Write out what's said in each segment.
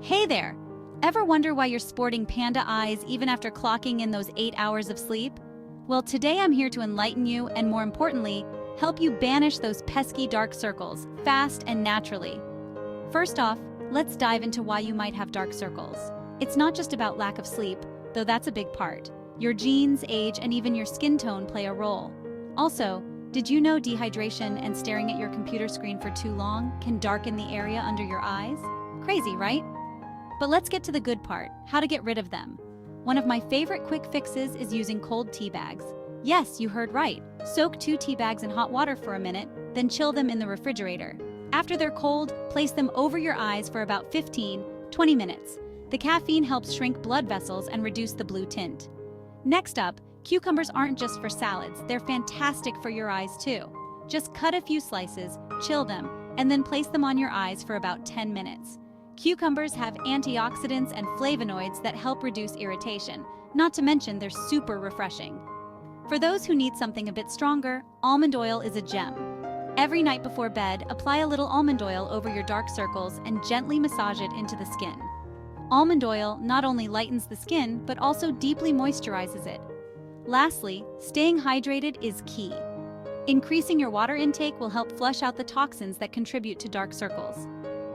Hey there! Ever wonder why you're sporting panda eyes even after clocking in those 8 hours of sleep? Well, today I'm here to enlighten you and, more importantly, help you banish those pesky dark circles fast and naturally. First off, let's dive into why you might have dark circles. It's not just about lack of sleep, though that's a big part. Your genes, age, and even your skin tone play a role. Also, did you know dehydration and staring at your computer screen for too long can darken the area under your eyes? Crazy, right? But let's get to the good part, how to get rid of them. One of my favorite quick fixes is using cold tea bags. Yes, you heard right. Soak 2 tea bags in hot water for a minute, then chill them in the refrigerator. After they're cold, place them over your eyes for about 15-20 minutes. The caffeine helps shrink blood vessels and reduce the blue tint. Next up, cucumbers aren't just for salads, they're fantastic for your eyes too. Just cut a few slices, chill them, and then place them on your eyes for about 10 minutes. Cucumbers have antioxidants and flavonoids that help reduce irritation, not to mention they're super refreshing. For those who need something a bit stronger, almond oil is a gem. Every night before bed, apply a little almond oil over your dark circles and gently massage it into the skin. Almond oil not only lightens the skin, but also deeply moisturizes it. Lastly, staying hydrated is key. Increasing your water intake will help flush out the toxins that contribute to dark circles.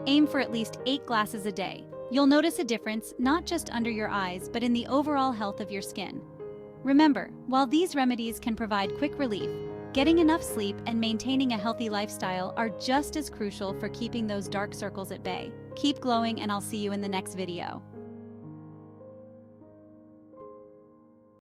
Aim for at least 8 glasses a day. You'll notice a difference not just under your eyes, but in the overall health of your skin. Remember, while these remedies can provide quick relief, getting enough sleep and maintaining a healthy lifestyle are just as crucial for keeping those dark circles at bay. Keep glowing, and I'll see you in the next video.